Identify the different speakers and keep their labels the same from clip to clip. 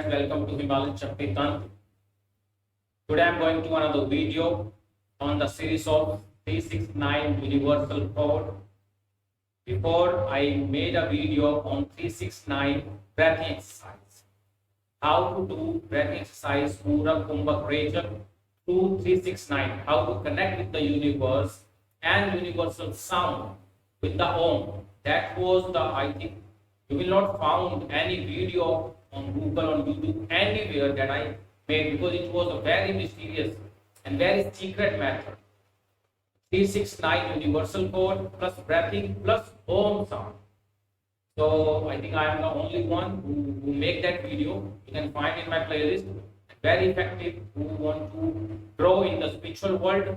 Speaker 1: friends, welcome to Himalayan Shakti Tantra. Today I am going to another video on the series of 369 Universal Code. Before I made a video on 369 breathing exercise. How to do breathing exercise Pura Kumbhak Rechak to 369. How to connect with the universe and universal sound with the Om. That was the, I think, you will not found any video on Google, on YouTube, anywhere that I made, because it was a very mysterious and very secret method. 369 universal code plus breathing plus Om sound. So I think I am the only one who make that video. You can find in my playlist. Very effective, who want to grow in the spiritual world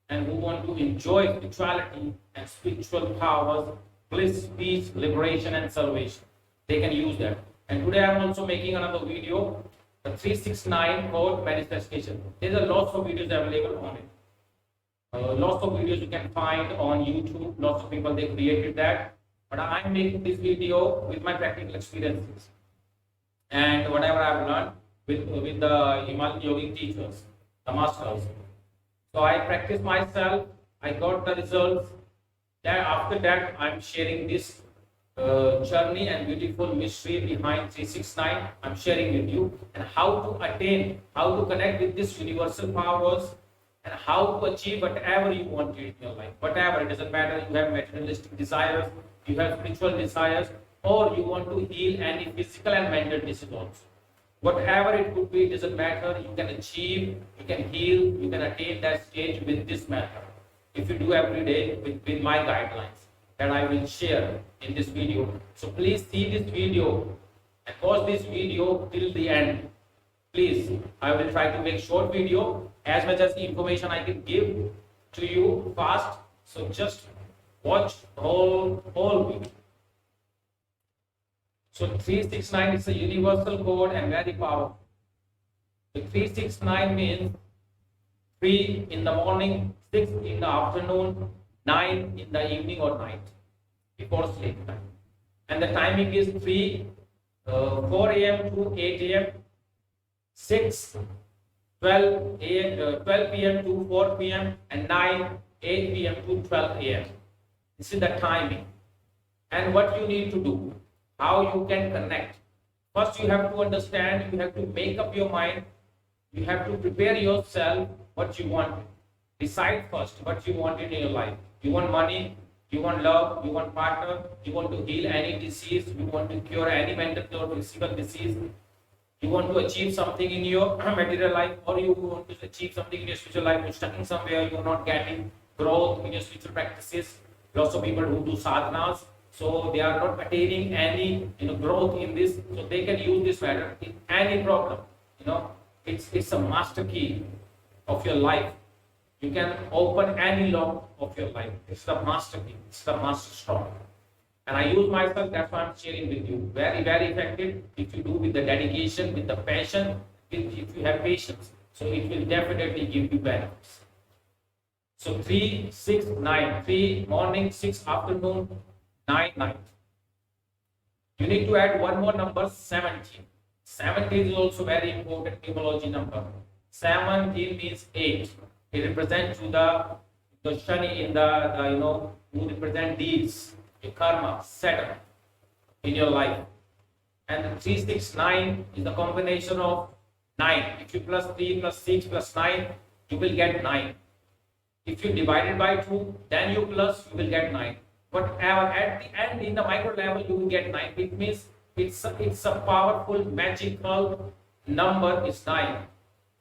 Speaker 1: and who want to enjoy spirituality and spiritual powers, bliss, peace, liberation and salvation. They can use that. And today I am also making another video, the 369 code manifestation. There are lots of videos available on it. Lots of videos you can find on YouTube. Lots of people, they created that. But I am making this video with my practical experiences and whatever I have learned with the Himalayan yogic teachers, the masters. So I practiced myself. I got the results. Then after that, I am sharing this journey and beautiful mystery behind 369. I'm sharing with you, and how to attain, how to connect with this universal powers, and how to achieve whatever you want in your life. Whatever, it doesn't matter. You have materialistic desires, you have spiritual desires, or you want to heal any physical and mental disease also. Whatever it could be, it doesn't matter. You can achieve, you can heal, you can attain that stage with this method. If you do every day with my guidelines that I will share in this video. So please see this video and watch this video till the end. Please, I will try to make short video, as much as information I can give to you fast. So just watch whole video. So 369 is a universal code and very powerful. The 369 means 3 in the morning, 6 in the afternoon, 9 in the evening or night before sleep time. And the timing is 4 a.m. to 8 a.m., 6, 12 p.m. to 4 p.m. and 9, 8 p.m. to 12 a.m. This is the timing. And what you need to do, how you can connect. First, you have to understand, you have to make up your mind, you have to prepare yourself what you want. Decide first what you want in your life. You want money, you want love, you want partner, you want to heal any disease, you want to cure any mental or physical disease, you want to achieve something in your material life, or you want to achieve something in your spiritual life, you're stuck in somewhere, you're not getting growth in your spiritual practices. Lots of people who do sadhanas, so they are not attaining any growth in this, so they can use this method in any problem. It's a master key of your life. You can open any lock of your life. It's the master key, it's the master strong. And I use myself, that's why I'm sharing with you. Very, very effective if you do with the dedication, with the passion, if you have patience. So it will definitely give you benefits. So 3, 6, 9. 3 morning, 6 afternoon, 9 night. You need to add one more number, 17. 17 is also very important numerology number. 17 means 8. It represents to the Shani in the who represent deeds, your karma, Saturn in your life. And the 369 is the combination of 9. If you plus 3 plus 6 plus 9, you will get 9. If you divide it by 2, then you plus, you will get 9. Whatever at the end in the micro level you will get 9. It means it's a powerful magical number is 9.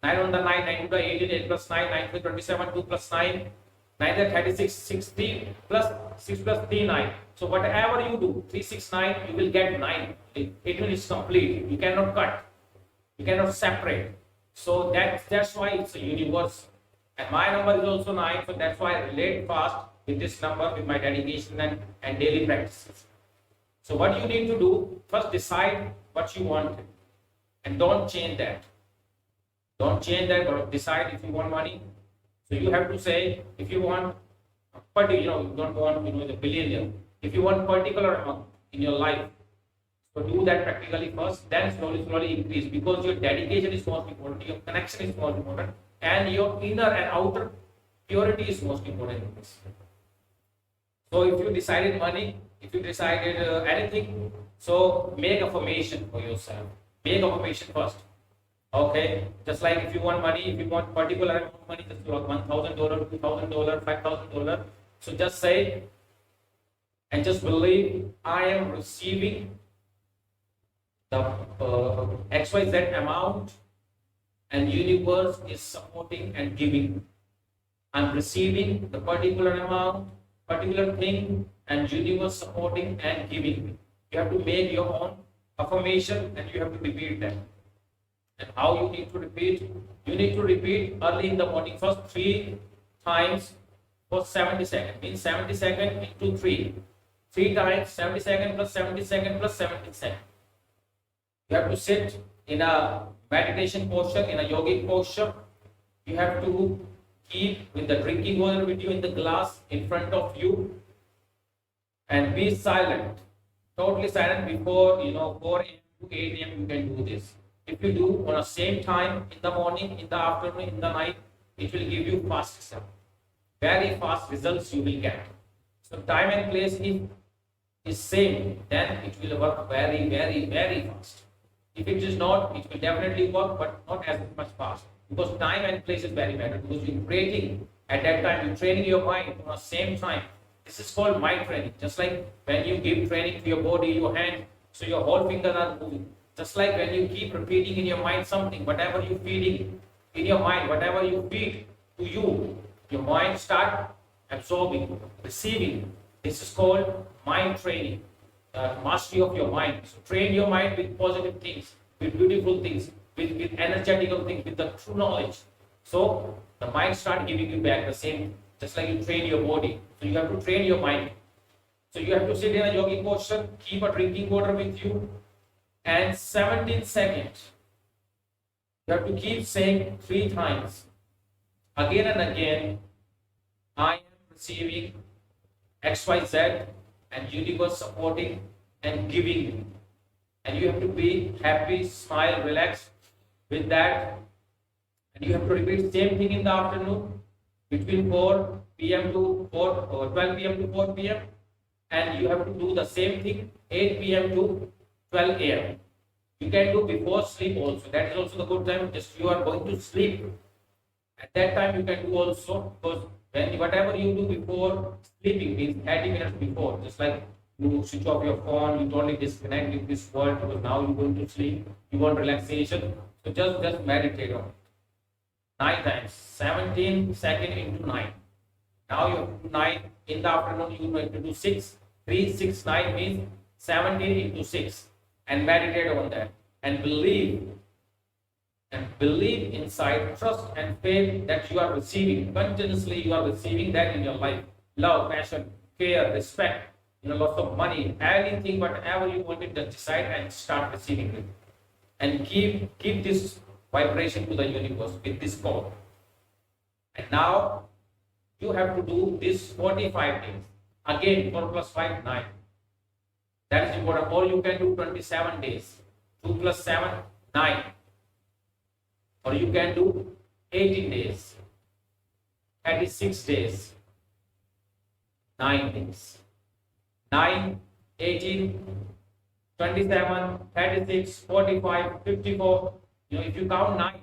Speaker 1: 9 on the 9, 9 to the 18, 8 plus 9, 9 to 27, 2 plus 9, 9 to 36, 60 plus 6 plus 3, 9. So whatever you do, 3, 6, 9, you will get 9. It is complete. You cannot cut. You cannot separate. So that's why it's a universe. And my number is also 9, so that's why I relate fast with this number, with my dedication and daily practices. So what you need to do, first decide what you want and don't change that. Don't change that, but decide if you want money. So you have to say, if you want, but you don't want the billionaire. If you want particular amount in your life, So do that practically first, then slowly increase, because your dedication is most important, your connection is most important, and your inner and outer purity is most important in this. So if you decided money, if you decided anything, so make affirmation for yourself. Make affirmation first. Okay, just like if you want money, if you want particular amount of money, just like $1,000, $2,000, $5,000. So just say and just believe I am receiving the XYZ amount, and universe is supporting and giving. I'm receiving the particular amount, particular thing, and universe supporting and giving. You have to make your own affirmation and you have to repeat them. And how you need to repeat? You need to repeat early in the morning, first 3 times for 70 seconds. Means 70 seconds into 3. 3 times 70 seconds plus 70 seconds plus 70 seconds. You have to sit in a meditation posture, in a yogic posture. You have to keep with the drinking water with you in the glass in front of you, and be silent, totally silent before 4 a.m. to 8 a.m. you can do this. If you do on the same time in the morning, in the afternoon, in the night, it will give you fast result. Very fast results you will get. So time and place is same, then it will work very fast. If it is not, it will definitely work, but not as much fast, because time and place is very matter. Because you're creating at that time, you're training your mind on the same time. This is called mind training. Just like when you give training to your body, your hand, so your whole fingers are moving. Just like when you keep repeating in your mind something, whatever you feeding in your mind, whatever you feed to you, your mind start absorbing, receiving. This is called mind training, mastery of your mind. So train your mind with positive things, with beautiful things, with energetical things, with the true knowledge. So the mind start giving you back the same, just like you train your body. So you have to train your mind. So you have to sit in a yogic posture, keep a drinking water with you, and 17 seconds. You have to keep saying 3 times, again and again, I am receiving XYZ, and universe supporting and giving. And you have to be happy, smile, relax with that. And you have to repeat same thing in the afternoon between 4 p.m. to 12 p.m. to 4 p.m. And you have to do the same thing 8 p.m. to 12 a.m. You can do before sleep also. That is also the good time. Just you are going to sleep. At that time you can do also, because when whatever you do before sleeping means 30 minutes before, just like you switch off your phone, you totally disconnect with this world, because now you're going to sleep, you want relaxation. So just meditate on it. 9 times, 17 seconds into 9. Now you have to do 9 in the afternoon. You have to do 6. 3, 6, 9 means 17 into 6, and meditate on that, and believe inside, trust and faith that you are receiving continuously. You are receiving that in your life: love, passion, care, respect, lots of money, anything, whatever you want it, just decide and start receiving it, and keep this vibration to the universe with this code. And now you have to do this 45 days again. 4 plus 5, 9. That is important. Or you can do 27 days. 2 plus 7, 9. Or you can do 18 days, 36 days, 9 days. 9, 18, 27, 36, 45, 54. If you count 9,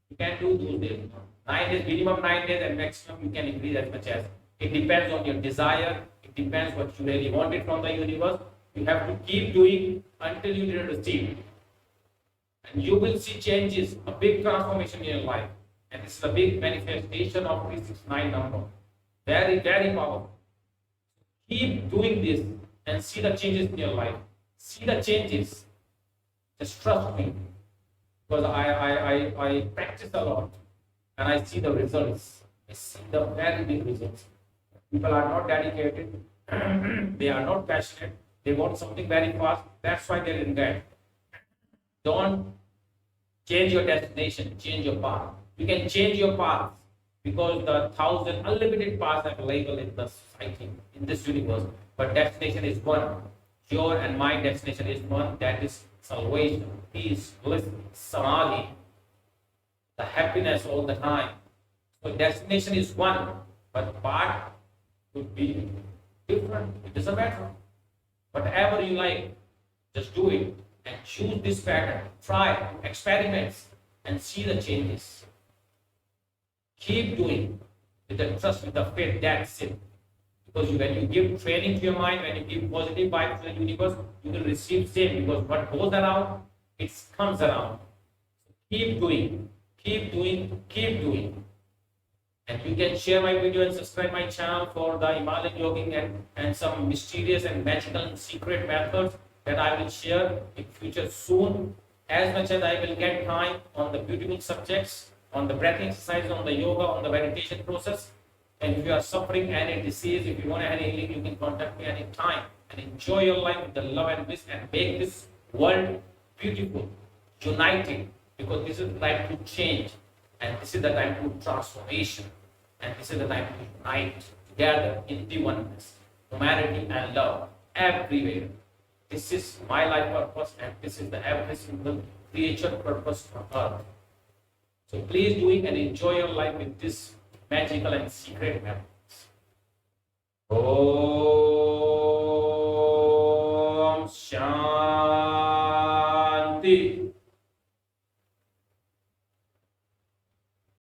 Speaker 1: you can do those days. 9 days, minimum 9 days, and maximum you can increase as much as. It depends on your desire. It depends what you really wanted from the universe. You have to keep doing until you didn't receive. And you will see changes, a big transformation in your life. And this is a big manifestation of 369 number. Very powerful. Keep doing this and see the changes in your life. See the changes. Just trust me. Because I practice a lot and I see the results. I see the very big results. People are not dedicated. They are not passionate. They want something very fast. That's why they didn't get. Don't change your destination, change your path. You can change your path, because the 1,000 unlimited paths are available in the society, in this universe. But destination is one. Your and my destination is one, that is salvation, peace, bliss, samadhi, the happiness all the time. So destination is one, but path could be different. It doesn't matter. Whatever you like, just do it and choose this pattern. Try, experiments, and see the changes. Keep doing with the trust, with the faith. That's it. Because when you give training to your mind, when you give positive vibes to the universe, you will receive same. Because what goes around, it comes around. Keep doing, keep doing, keep doing. And you can share my video and subscribe my channel for the Himalayan yoging and some mysterious and magical and secret methods that I will share in future soon. As much as I will get time on the beautiful subjects, on the breathing exercise, on the yoga, on the meditation process. And if you are suffering any disease, if you want any healing, you can contact me anytime. And enjoy your life with the love and bliss and make this world beautiful, united. Because this is the time to change. And this is the time to transformation. And this is the time to unite together in the oneness, humanity and love everywhere. This is my life purpose, and this is the every single creature purpose on earth. So please do it and enjoy your life with this magical and secret methods. Om Shanti.